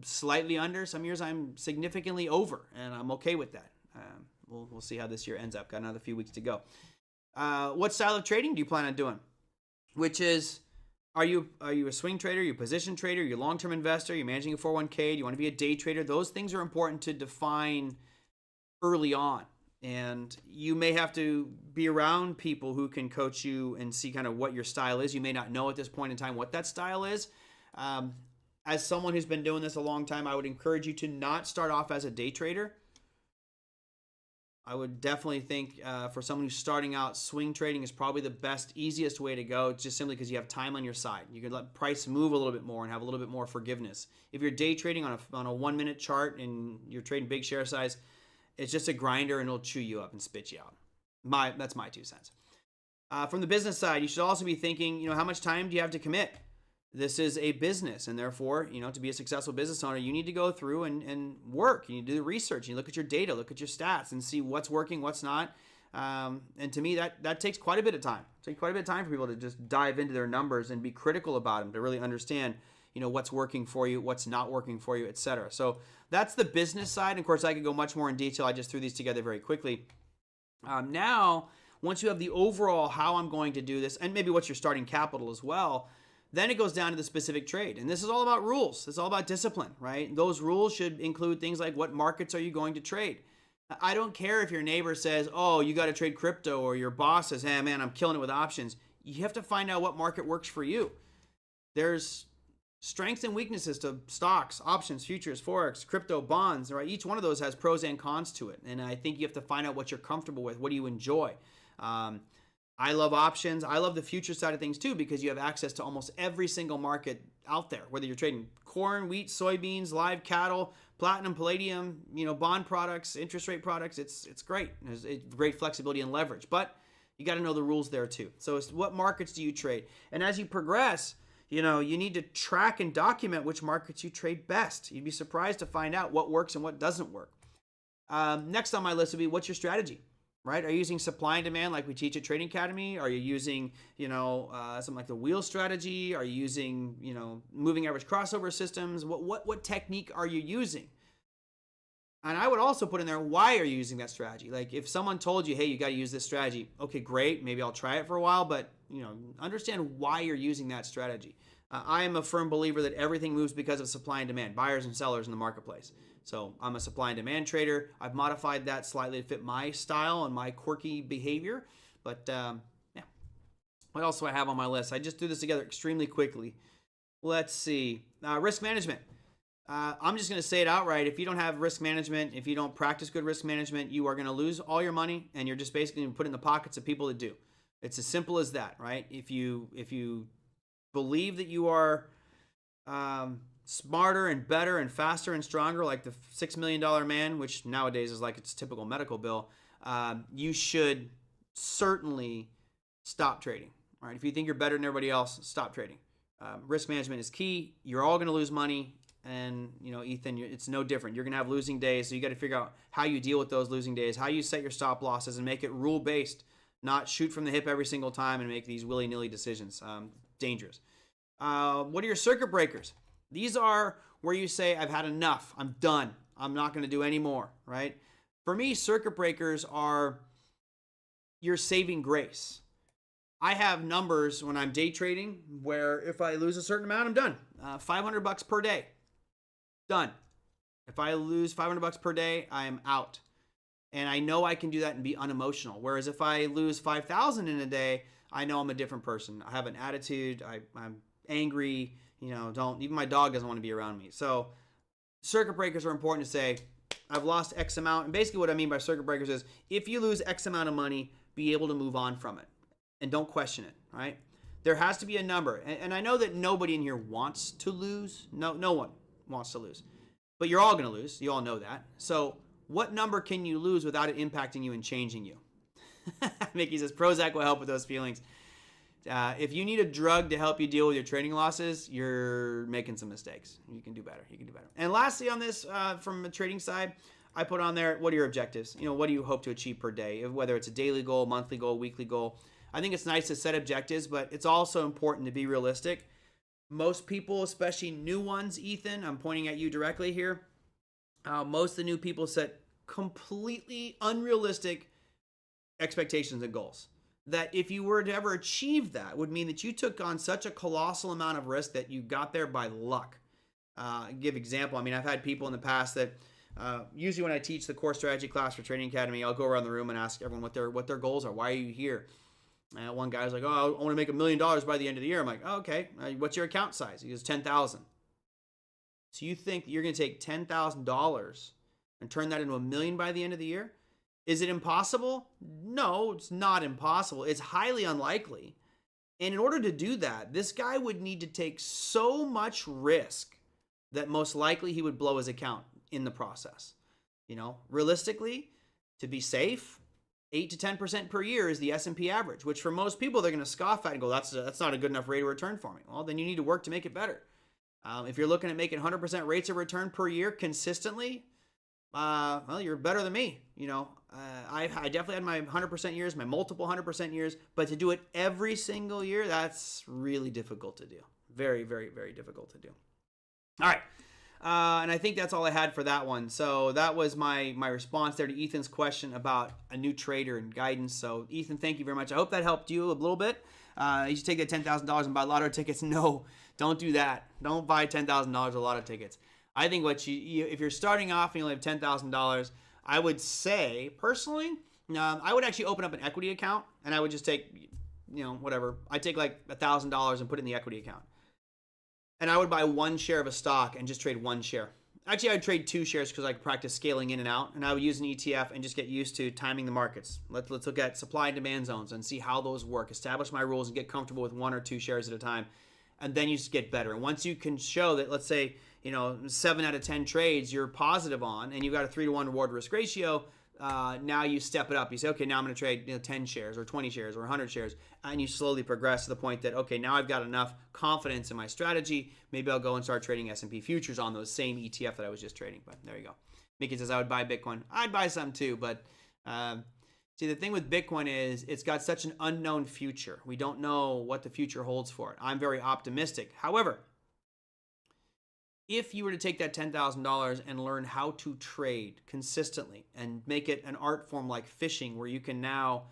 slightly under, some years I'm significantly over, and I'm okay with that. We'll see how this year ends up. Got another few weeks to go. What style of trading do you plan on doing? Which is, are you a swing trader? Are you a position trader? Are you a long-term investor? Are you managing a 401k? Do you want to be a day trader? Those things are important to define early on. And you may have to be around people who can coach you and see kind of what your style is. You may not know at this point in time what that style is. As someone who's been doing this a long time, I would encourage you to not start off as a day trader. I would definitely think for someone who's starting out, swing trading is probably the best, easiest way to go, just simply because you have time on your side. You can let price move a little bit more and have a little bit more forgiveness. If you're day trading on a 1 minute chart and you're trading big share size, it's just a grinder and it'll chew you up and spit you out. That's my 2 cents. From the business side, you should also be thinking, how much time do you have to commit? This is a business, and therefore, to be a successful business owner, you need to go through and work. You need to do the research. You look at your data, look at your stats, and see what's working, what's not. And to me, that takes quite a bit of time. It takes quite a bit of time for people to just dive into their numbers and be critical about them, to really understand, what's working for you, what's not working for you, etc. So that's the business side. And of course, I could go much more in detail. I just threw these together very quickly. Now, once you have the overall how I'm going to do this, and maybe what's your starting capital as well, then it goes down to the specific trade. And this is all about rules. It's all about discipline, right? Those rules should include things like, what markets are you going to trade? I don't care if your neighbor says, oh, you got to trade crypto, or your boss says, hey, man, I'm killing it with options. You have to find out what market works for you. There's strengths and weaknesses to stocks, options, futures, forex, crypto, bonds, right? Each one of those has pros and cons to it. And I think you have to find out what you're comfortable with. What do you enjoy? I love options. I love the future side of things too, because you have access to almost every single market out there, whether you're trading corn, wheat, soybeans, live cattle, platinum, palladium, bond products, interest rate products. It's great. There's great flexibility and leverage, but you got to know the rules there too. So it's what markets do you trade? And as you progress, you need to track and document which markets you trade best. You'd be surprised to find out what works and what doesn't work. Next on my list would be, what's your strategy? Right? Are you using supply and demand like we teach at Trading Academy? Are you using, something like the wheel strategy? Are you using, moving average crossover systems? What technique are you using? And I would also put in there, why are you using that strategy? Like if someone told you, hey, you got to use this strategy. Okay, great. Maybe I'll try it for a while, but understand why you're using that strategy. I am a firm believer that everything moves because of supply and demand, buyers and sellers in the marketplace. So I'm a supply and demand trader. I've modified that slightly to fit my style and my quirky behavior. But yeah, what else do I have on my list? I just threw this together extremely quickly. Let's see. Risk management. I'm just going to say it outright. If you don't have risk management, if you don't practice good risk management, you are going to lose all your money, and you're just basically going to put it in the pockets of people that do. It's as simple as that, right? If you believe that you are smarter and better and faster and stronger, like the $6 million man, which nowadays is like its typical medical bill, you should certainly stop trading. All right? If you think you're better than everybody else, stop trading. Risk management is key. You're all going to lose money. And, Ethan, it's no different. You're going to have losing days, so you got to figure out how you deal with those losing days, how you set your stop losses, and make it rule-based, not shoot from the hip every single time and make these willy-nilly decisions. Dangerous. What are your circuit breakers? These are where you say, I've had enough. I'm done. I'm not going to do any more, right? For me, circuit breakers are your saving grace. I have numbers when I'm day trading where if I lose a certain amount, I'm done. $500 per day. Done. If I lose $500 per day, I am out. And I know I can do that and be unemotional. Whereas if I lose 5,000 in a day, I know I'm a different person. I have an attitude. I'm angry. Even my dog doesn't want to be around me. So circuit breakers are important to say, I've lost X amount. And basically what I mean by circuit breakers is if you lose X amount of money, be able to move on from it. And don't question it, right? There has to be a number. And I know that nobody in here wants to lose. No one wants to lose. But you're all going to lose. You all know that. So what number can you lose without it impacting you and changing you? Mickey says Prozac will help with those feelings. If you need a drug to help you deal with your trading losses, you're making some mistakes. You can do better. And lastly on this, from the trading side, I put on there, what are your objectives? What do you hope to achieve per day? Whether it's a daily goal, monthly goal, weekly goal. I think it's nice to set objectives, but it's also important to be realistic. Most people, especially new ones, Ethan, I'm pointing at you directly here. Most of the new people set completely unrealistic expectations and goals. That if you were to ever achieve that would mean that you took on such a colossal amount of risk that you got there by luck. Give example. I mean, I've had people in the past that usually when I teach the core strategy class for Trading Academy, I'll go around the room and ask everyone what their goals are. Why are you here? One guy's like, oh, I want to make $1 million by the end of the year. I'm like, oh, okay. What's your account size? He goes, 10,000. So you think that you're going to take $10,000 and turn that into $1 million by the end of the year? Is it impossible? No, it's not impossible. It's highly unlikely. And in order to do that, this guy would need to take so much risk that most likely he would blow his account in the process. Realistically, to be safe, 8 to 10% per year is the S&P average, which for most people, they're going to scoff at and go, that's not a good enough rate of return for me. Well, then you need to work to make it better. If you're looking at making 100% rates of return per year consistently, well, you're better than me. I definitely had my 100% years, my multiple 100% years, but to do it every single year, that's really difficult to do. Very, very, very difficult to do. All right. And I think that's all I had for that one. So that was my response there to Ethan's question about a new trader and guidance. So Ethan, thank you very much. I hope that helped you a little bit. You should take that $10,000 and buy lotto tickets. No, don't do that. Don't buy $10,000 of lotto tickets. I think if you're starting off and you only have $10,000, I would say personally, I would actually open up an equity account and I would just take, whatever. I take like $1,000 and put it in the equity account. And I would buy one share of a stock and just trade one share. Actually, I would trade 2 shares because I could practice scaling in and out. And I would use an ETF and just get used to timing the markets. Let's look at supply and demand zones and see how those work. Establish my rules and get comfortable with 1 or 2 shares at a time. And then you just get better. And once you can show that, let's say, 7 out of 10 trades you're positive on and you've got a 3-to-1 reward risk ratio, now you step it up. You say, okay, now I'm going to trade 10 shares or 20 shares or 100 shares. And you slowly progress to the point that, okay, now I've got enough confidence in my strategy. Maybe I'll go and start trading S&P futures on those same ETF that I was just trading. But there you go. Mickey says I would buy Bitcoin. I'd buy some too. But see, the thing with Bitcoin is it's got such an unknown future. We don't know what the future holds for it. I'm very optimistic. However, if you were to take that $10,000 and learn how to trade consistently and make it an art form like fishing where you can now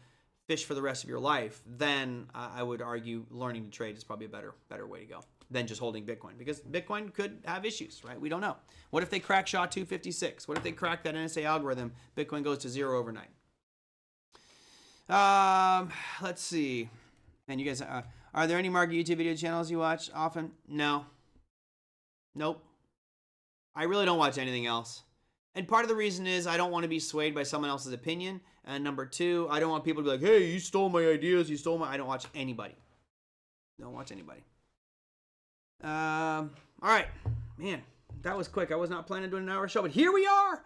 fish for the rest of your life, then I would argue learning to trade is probably a better way to go than just holding Bitcoin, because Bitcoin could have issues, right? We don't know. What if they crack SHA-256? What if they crack that NSA algorithm? Bitcoin goes to 0 overnight. Let's see. And you guys, are there any market YouTube video channels you watch often? No. Nope. I really don't watch anything else. And part of the reason is I don't want to be swayed by someone else's opinion. And number two, I don't want people to be like, hey, you stole my ideas. You stole my... I don't watch anybody. Don't watch anybody. All right. Man, that was quick. I was not planning on doing an hour show, but here we are.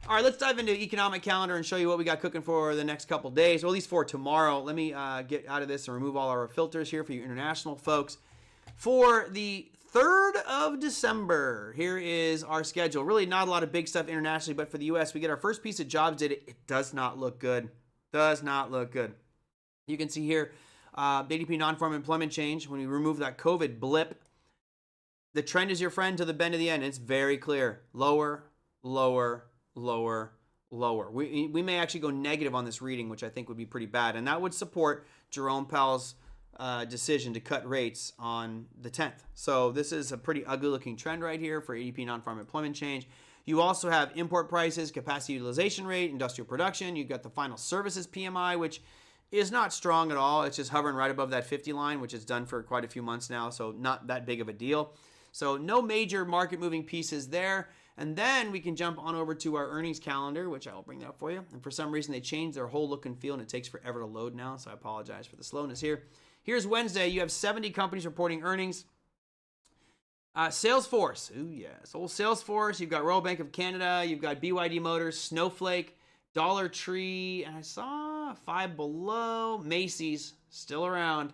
All right, let's dive into economic calendar and show you what we got cooking for the next couple days, or at least for tomorrow. Let me get out of this and remove all our filters here for you international folks. For the 3rd of December, here is our schedule. Really not a lot of big stuff internationally, but for the U.S., we get our first piece of jobs data. It does not look good. Does not look good. You can see here, the ADP non-farm employment change. When we remove that COVID blip, the trend is your friend to the bend of the end. It's very clear. Lower, lower, lower, lower. We may actually go negative on this reading, which I think would be pretty bad. And that would support Jerome Powell's decision to cut rates on the 10th. So this is a pretty ugly looking trend right here for ADP non-farm employment change. You also have import prices, capacity utilization rate, industrial production. You've got the final services PMI, which is not strong at all. It's just hovering right above that 50 line, which it's done for quite a few months now. So not that big of a deal. So no major market moving pieces there. And then we can jump on over to our earnings calendar, which I will bring that up for you. And for some reason, they changed their whole look and feel, and it takes forever to load now. So I apologize for the slowness here. Here's Wednesday. You have 70 companies reporting earnings. Salesforce. Ooh, yes. Old Salesforce. You've got Royal Bank of Canada. You've got BYD Motors, Snowflake, Dollar Tree. And I saw Five Below. Macy's. Still around.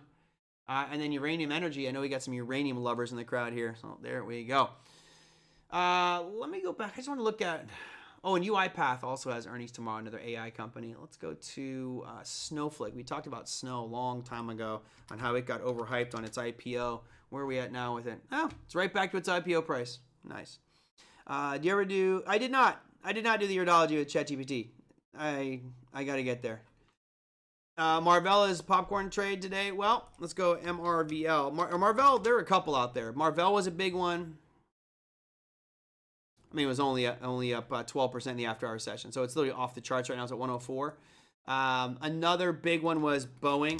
And then Uranium Energy. I know we got some uranium lovers in the crowd here. So there we go. Let me go back. I just want to look at... Oh, and UiPath also has earnings tomorrow, another AI company. Let's go to Snowflake. We talked about Snow a long time ago on how it got overhyped on its IPO. Where are we at now with it? Oh, it's right back to its IPO price. Nice. Do you ever do... I did not do the Iridology with ChatGPT. I got to get there. Marvella's popcorn trade today. Well, let's go MRVL. Marvell, there are a couple out there. Marvell was a big one. I mean, it was only up 12% in the after-hour session. So it's literally off the charts right now. It's at 104. Another big one was Boeing.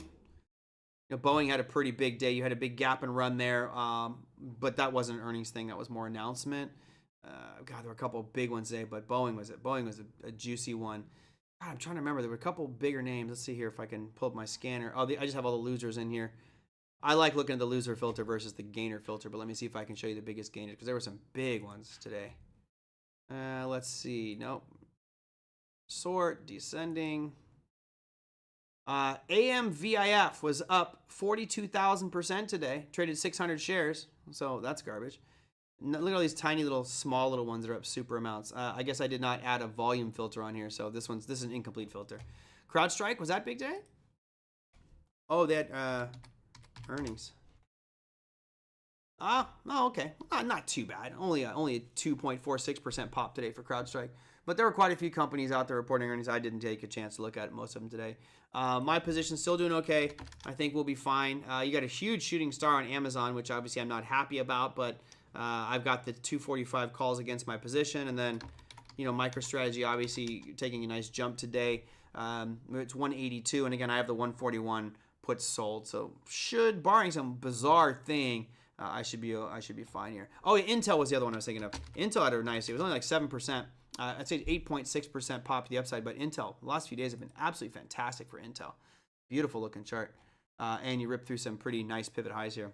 You know, Boeing had a pretty big day. You had a big gap and run there. But that wasn't an earnings thing. That was more announcement. God, there were a couple of big ones today, but Boeing was a juicy one. God, I'm trying to remember. There were a couple bigger names. Let's see here if I can pull up my scanner. Oh, I just have all the losers in here. I like looking at the loser filter versus the gainer filter, but let me see if I can show you the biggest gainers because there were some big ones today. Let's see. Nope. Sort, descending. AMVIF was up 42,000% today. Traded 600 shares. So that's garbage. Look at all these tiny little, small little ones that are up super amounts. I guess I did not add a volume filter on here. So this is an incomplete filter. CrowdStrike, was that big day? Oh, they had earnings. Oh, okay. Not too bad. Only a 2.46% pop today for CrowdStrike. But there were quite a few companies out there reporting earnings. I didn't take a chance to look at most of them today. My position's still doing okay. I think we'll be fine. You got a huge shooting star on Amazon, which obviously I'm not happy about, but I've got the 245 calls against my position. And then, MicroStrategy obviously taking a nice jump today. It's 182, and again, I have the 141 puts sold. So barring some bizarre thing, I should be fine here. Oh, yeah, Intel was the other one I was thinking of. Intel had a nice. It was only like 7%. I'd say 8.6% pop to the upside. But Intel, the last few days have been absolutely fantastic for Intel. Beautiful looking chart. And you rip through some pretty nice pivot highs here.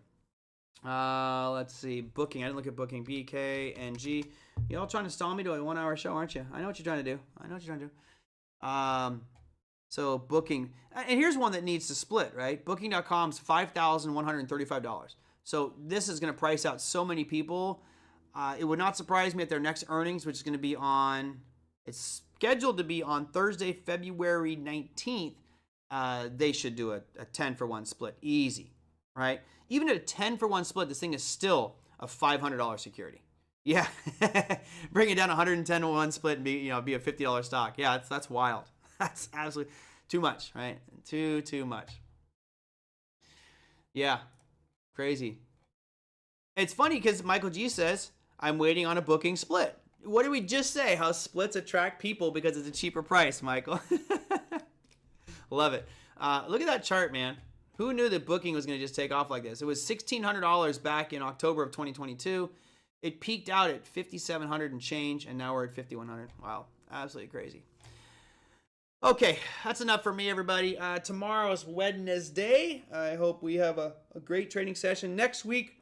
Let's see. Booking. I didn't look at booking. BK, NG. You all trying to stall me to a 1 hour show, aren't you? I know what you're trying to do. So booking. And here's one that needs to split, right? Booking.com's $5,135. So this is going to price out so many people. It would not surprise me at their next earnings, which is going to be it's scheduled to be on Thursday, February 19th. They should do a 10-for-1 split. Easy, right? Even at a 10-for-1 split, this thing is still a $500 security. Yeah. Bring it down 110-to-1 split and be a $50 stock. Yeah, that's wild. That's absolutely too much, right? Too much. Yeah. Crazy. It's funny because Michael G says, I'm waiting on a booking split. What did we just say? How splits attract people because it's a cheaper price, Michael. Love it. Look at that chart, man. Who knew that booking was going to just take off like this? It was $1,600 back in October of 2022. It peaked out at 5,700 and change, and now we're at 5,100. Wow, absolutely crazy. Okay, that's enough for me, everybody. Tomorrow is Wednesday. I hope we have a great trading session. Next week,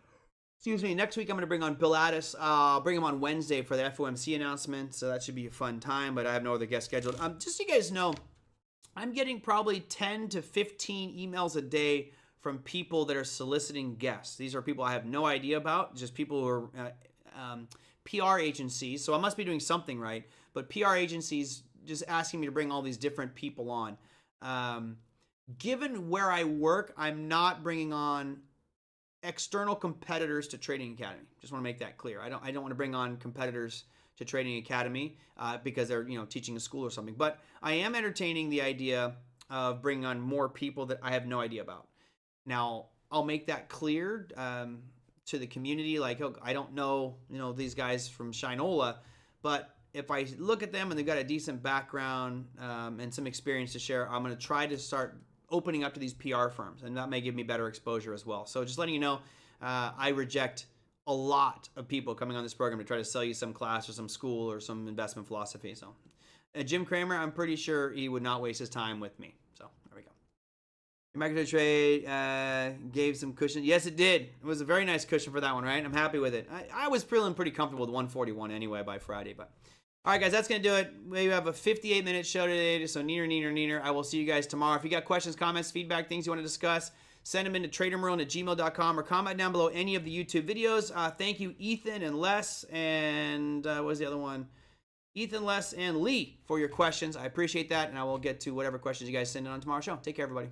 I'm going to bring on Bill Addis. I'll bring him on Wednesday for the FOMC announcement, so that should be a fun time, but I have no other guests scheduled. Just so you guys know, I'm getting probably 10 to 15 emails a day from people that are soliciting guests. These are people I have no idea about, just people who are PR agencies, so I must be doing something right, but PR agencies just asking me to bring all these different people on. Given where I work, I'm not bringing on external competitors to Trading Academy. Just want to make that clear. I don't want to bring on competitors to Trading Academy because they're teaching a school or something. But I am entertaining the idea of bringing on more people that I have no idea about. Now I'll make that clear to the community. Like, oh, I don't know these guys from Shinola, but if I look at them and they've got a decent background and some experience to share, I'm going to try to start opening up to these PR firms, and that may give me better exposure as well. So just letting you know, I reject a lot of people coming on this program to try to sell you some class or some school or some investment philosophy. So Jim Cramer, I'm pretty sure he would not waste his time with me. So there we go. Micro trade gave some cushion. Yes, it did. It was a very nice cushion for that one, right? I'm happy with it. I was feeling pretty comfortable with 141 anyway by Friday, but all right, guys, that's going to do it. We have a 58-minute show today, so neener. I will see you guys tomorrow. If you got questions, comments, feedback, things you want to discuss, send them into tradermerlin@gmail.com or comment down below any of the YouTube videos. Thank you, Ethan and Les, and what was the other one? Ethan, Les, and Lee for your questions. I appreciate that, and I will get to whatever questions you guys send in on tomorrow's show. Take care, everybody.